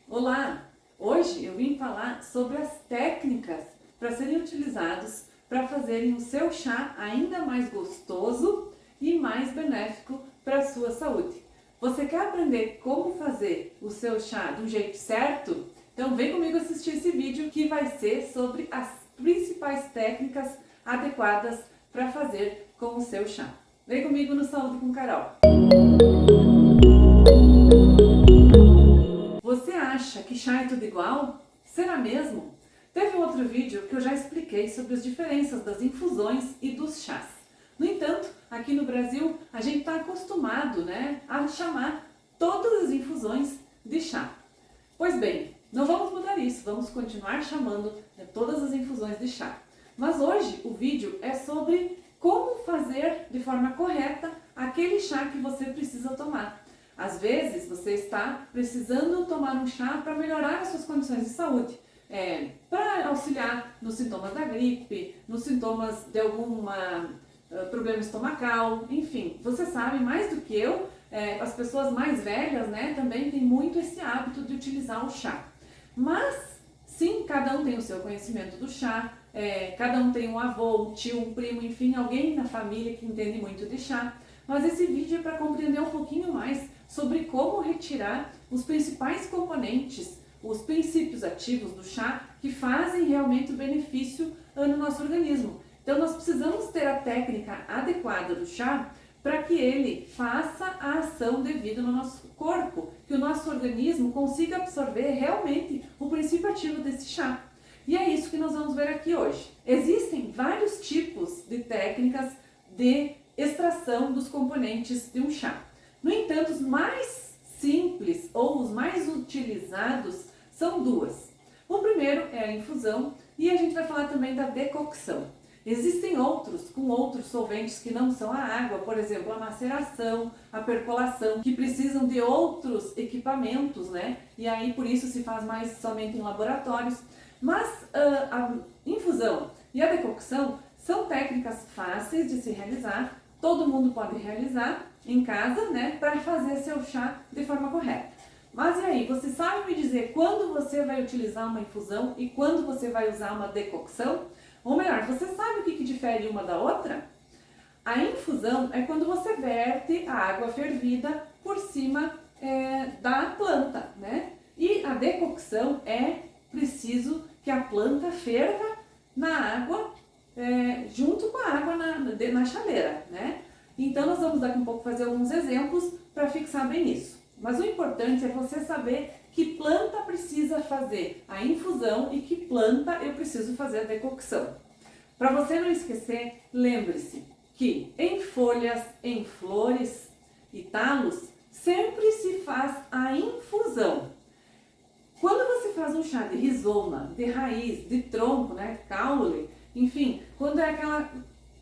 Olá! Hoje eu vim falar sobre as técnicas para serem utilizados para fazerem o seu chá ainda mais gostoso e mais benéfico para a sua saúde. Você quer aprender como fazer o seu chá do jeito certo? Então vem comigo assistir esse vídeo que vai ser sobre as principais técnicas adequadas para fazer com o seu chá. Vem comigo no Saúde com Carol! Você acha que chá é tudo igual? Será mesmo? Teve um outro vídeo que eu já expliquei sobre as diferenças das infusões e dos chás. No entanto, aqui no Brasil, a gente está acostumado, a chamar todas as infusões de chá. Pois bem, não vamos mudar isso, vamos continuar chamando todas as infusões de chá. Mas hoje o vídeo é sobre como fazer de forma correta aquele chá que você precisa tomar. Às vezes você está precisando tomar um chá para melhorar as suas condições de saúde, para auxiliar nos sintomas da gripe, nos sintomas de algum problema estomacal, enfim. Você sabe mais do que eu, as pessoas mais velhas também têm muito esse hábito de utilizar o chá. Mas sim, cada um tem o seu conhecimento do chá, cada um tem um avô, um tio, um primo, enfim, alguém na família que entende muito de chá. Mas esse vídeo é para compreender um pouquinho mais sobre como retirar os principais componentes, os princípios ativos do chá que fazem realmente o benefício no nosso organismo. Então nós precisamos ter a técnica adequada do chá para que ele faça a ação devida no nosso corpo, que o nosso organismo consiga absorver realmente o princípio ativo desse chá. E é isso que nós vamos ver aqui hoje. Existem vários tipos de técnicas de extração dos componentes de um chá. No entanto, os mais simples ou os mais utilizados são duas. O primeiro é a infusão e a gente vai falar também da decocção. Existem outros com outros solventes que não são a água, por exemplo, a maceração, a percolação, que precisam de outros equipamentos, E aí por isso se faz mais somente em laboratórios. Mas a infusão e a decocção são técnicas fáceis de se realizar, todo mundo pode realizar em casa, para fazer seu chá de forma correta. Mas e aí, você sabe me dizer quando você vai utilizar uma infusão e quando você vai usar uma decocção? Ou melhor, você sabe o que difere uma da outra? A infusão é quando você verte a água fervida por cima da planta, E a decocção é preciso que a planta ferva na água, junto com a água na chaleira, Então nós vamos daqui um pouco fazer alguns exemplos para fixar bem isso. Mas o importante é você saber que planta precisa fazer a infusão e que planta eu preciso fazer a decocção. Para você não esquecer, lembre-se que em folhas, em flores e talos, sempre se faz a infusão. Quando você faz um chá de rizoma, de raiz, de tronco, caule, enfim, quando é aquela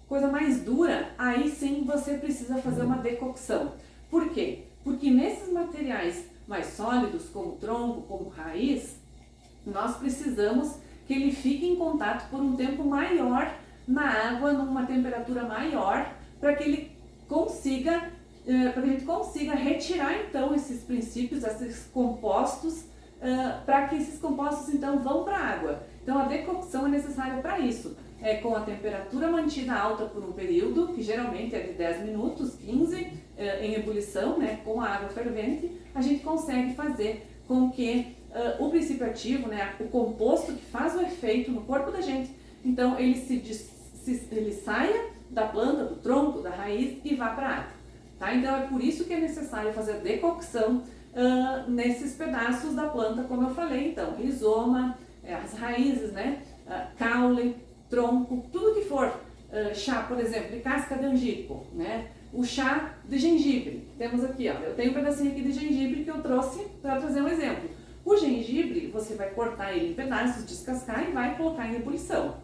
coisa mais dura, aí sim você precisa fazer uma decocção. Por quê? Porque nesses materiais mais sólidos, como tronco, como raiz, nós precisamos que ele fique em contato por um tempo maior na água, numa temperatura maior, para que ele consiga, para que a gente consiga retirar então esses princípios, esses compostos, para que esses compostos então vão para a água. Então a decocção é necessária para isso. Com a temperatura mantida alta por um período, que geralmente é de 10 minutos, 15, em ebulição, com a água fervente, a gente consegue fazer com que o princípio ativo, o composto que faz o efeito no corpo da gente, então ele ele saia da planta, do tronco, da raiz e vá para a água. Então é por isso que é necessário fazer a decocção nesses pedaços da planta, como eu falei, então, rizoma, as raízes, caule, tronco, tudo que for chá, por exemplo, de casca de angico, o chá de gengibre. Temos aqui, eu tenho um pedacinho aqui de gengibre que eu trouxe para trazer um exemplo. O gengibre, você vai cortar ele em pedaços, descascar e vai colocar em ebulição.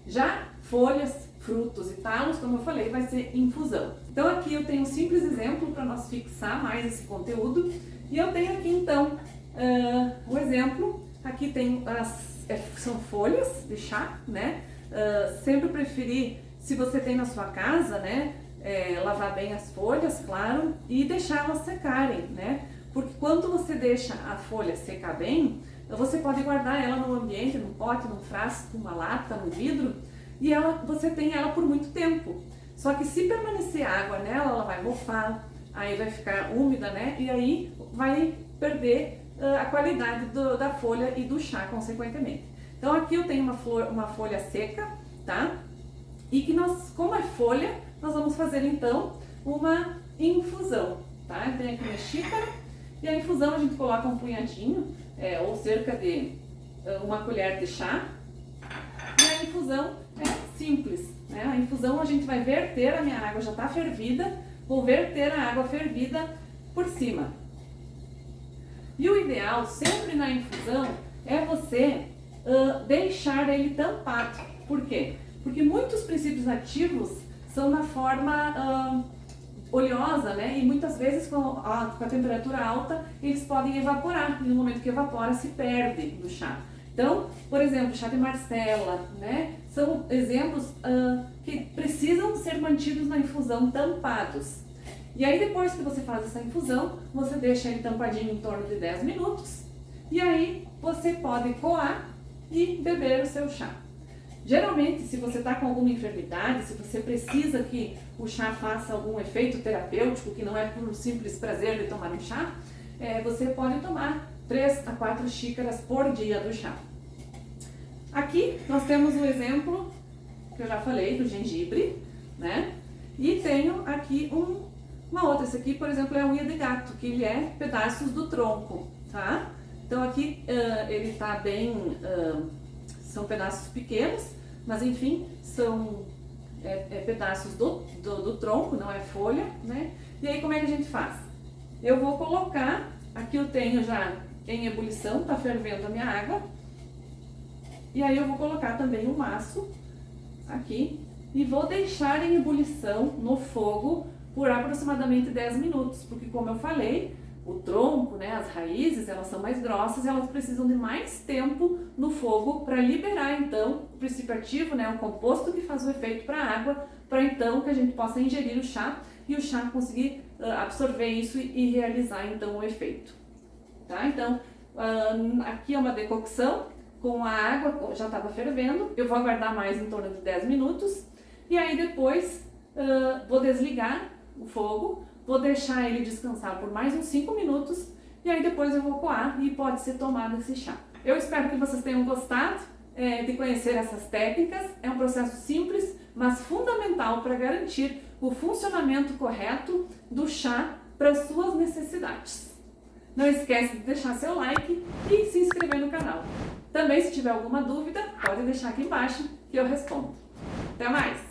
Já folhas, frutos e talos, como eu falei, vai ser infusão. Então aqui eu tenho um simples exemplo para nós fixar mais esse conteúdo. E eu tenho aqui então o exemplo. Aqui tem são folhas de chá, sempre preferi, se você tem na sua casa, lavar bem as folhas, claro, e deixá-las secarem, porque quando você deixa a folha secar bem, você pode guardar ela no ambiente, num pote, num frasco, numa lata, num vidro, e você tem ela por muito tempo. Só que se permanecer água nela, ela vai mofar, aí vai ficar úmida, né? E aí vai perder a qualidade da folha e do chá, consequentemente. Então aqui eu tenho uma folha seca, tá? E que como é folha, nós vamos fazer então uma infusão, tá? Eu tenho aqui minha xícara e a infusão a gente coloca um punhadinho, ou cerca de uma colher de chá. E a infusão é simples, né? A infusão a gente vai verter, a minha água já está fervida, vou verter a água fervida por cima. E o ideal sempre na infusão é você deixar ele tampado. Por quê? Porque muitos princípios ativos são na forma oleosa, né? E muitas vezes com a temperatura alta eles podem evaporar, e no momento que evapora se perde do chá. Então, por exemplo, chá de Marcela, né? São exemplos que precisam ser mantidos na infusão tampados. E aí depois que você faz essa infusão, você deixa ele tampadinho em torno de 10 minutos e aí você pode coar e beber o seu chá. Geralmente, se você está com alguma enfermidade, se você precisa que o chá faça algum efeito terapêutico, que não é por um simples prazer de tomar um chá, você pode tomar 3 a 4 xícaras por dia do chá. Aqui nós temos um exemplo que eu já falei do gengibre, né? E tenho aqui uma outra. Esse aqui, por exemplo, é a unha de gato, que ele é pedaços do tronco, tá? Então aqui ele tá bem, são pedaços pequenos, mas enfim, são pedaços do tronco, não é folha, né? E aí como é que a gente faz? Eu vou colocar, aqui eu tenho já em ebulição, tá fervendo a minha água, e aí eu vou colocar também um maço aqui e vou deixar em ebulição no fogo por aproximadamente 10 minutos, porque como eu falei, o tronco, né, as raízes, elas são mais grossas, elas precisam de mais tempo no fogo para liberar então o princípio ativo, né, o composto que faz o efeito para a água, para então que a gente possa ingerir o chá e o chá conseguir absorver isso e realizar então o efeito. Tá? Então, aqui é uma decocção com a água, já estava fervendo, eu vou aguardar mais em torno de 10 minutos e aí depois vou desligar o fogo, vou deixar ele descansar por mais uns 5 minutos e aí depois eu vou coar e pode ser tomado esse chá. Eu espero que vocês tenham gostado de conhecer essas técnicas. É um processo simples, mas fundamental para garantir o funcionamento correto do chá para as suas necessidades. Não esquece de deixar seu like e se inscrever no canal. Também, se tiver alguma dúvida, pode deixar aqui embaixo que eu respondo. Até mais!